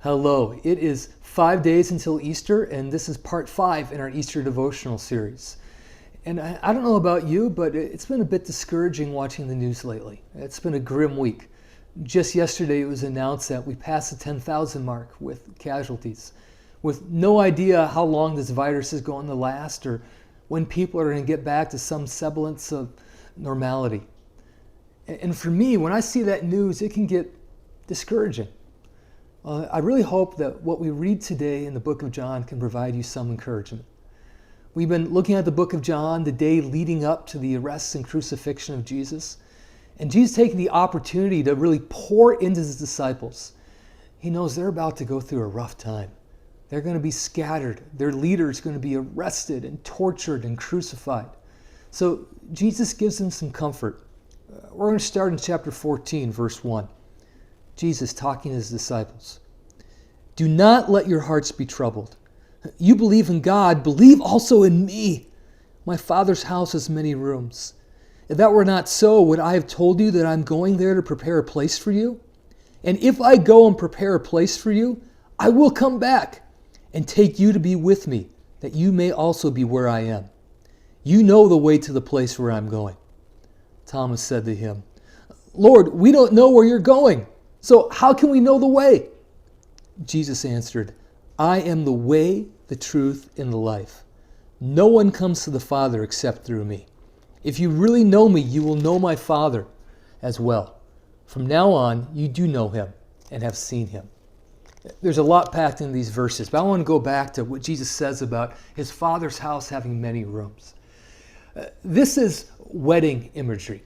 Hello, it is 5 days until Easter, and this is part 5 in our Easter devotional series. And I don't know about you, but it's been a bit discouraging watching the news lately. It's been a grim week. Just yesterday it was announced that we passed the 10,000 mark with casualties, with no idea how long this virus is going to last or when people are going to get back to some semblance of normality. And for me, when I see that news, it can get discouraging. I really hope that what we read today in the book of John can provide you some encouragement. We've been looking at the book of John, the day leading up to the arrest and crucifixion of Jesus. And Jesus taking the opportunity to really pour into his disciples. He knows they're about to go through a rough time. They're going to be scattered. Their leader is going to be arrested and tortured and crucified. So Jesus gives them some comfort. We're going to start in chapter 14, verse 1. Jesus talking to his disciples. Do not let your hearts be troubled. You believe in God, believe also in me. My Father's house has many rooms. If that were not so, would I have told you that I'm going there to prepare a place for you? And if I go and prepare a place for you, I will come back and take you to be with me, that you may also be where I am. You know the way to the place where I'm going. Thomas said to him, Lord, we don't know where you're going. So how can we know the way? Jesus answered, I am the way, the truth, and the life. No one comes to the Father except through me. If you really know me, you will know my Father as well. From now on, you do know him and have seen him. There's a lot packed in these verses, but I want to go back to what Jesus says about his Father's house having many rooms. This is wedding imagery.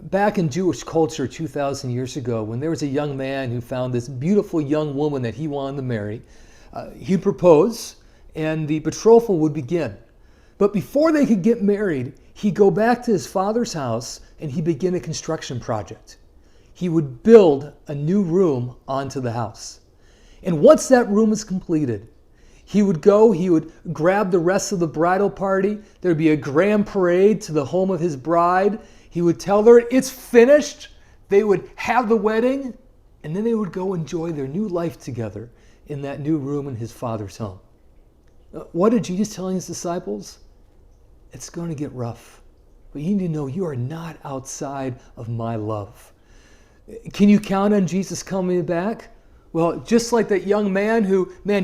Back in Jewish culture 2,000 years ago, when there was a young man who found this beautiful young woman that he wanted to marry, he'd propose and the betrothal would begin. But before they could get married, he'd go back to his father's house and he'd begin a construction project. He would build a new room onto the house. And once that room is completed, he would grab the rest of the bridal party. There'd be a grand parade to the home of his bride. He would tell her it's finished. They would have the wedding, and then they would go enjoy their new life together in that new room in his Father's home. What did Jesus tell his disciples? It's going to get rough, but you need to know you are not outside of my love. Can you count on Jesus coming back? Well, just like that young man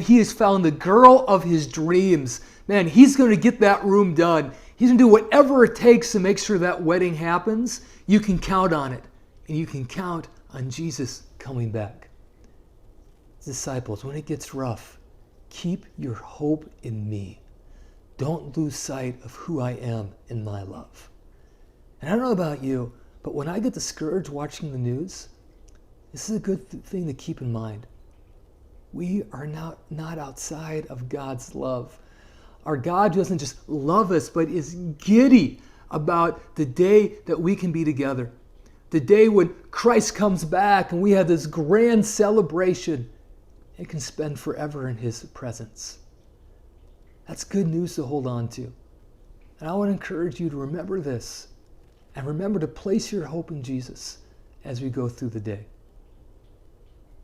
he has found the girl of his dreams. Man, he's going to get that room done. He's going to do whatever it takes to make sure that wedding happens. You can count on it. And you can count on Jesus coming back. Disciples, when it gets rough, keep your hope in me. Don't lose sight of who I am in my love. And I don't know about you, but when I get discouraged watching the news, this is a good thing to keep in mind. We are not outside of God's love. Our God doesn't just love us, but is giddy about the day that we can be together. The day when Christ comes back and we have this grand celebration and can spend forever in his presence. That's good news to hold on to. And I want to encourage you to remember this and remember to place your hope in Jesus as we go through the day.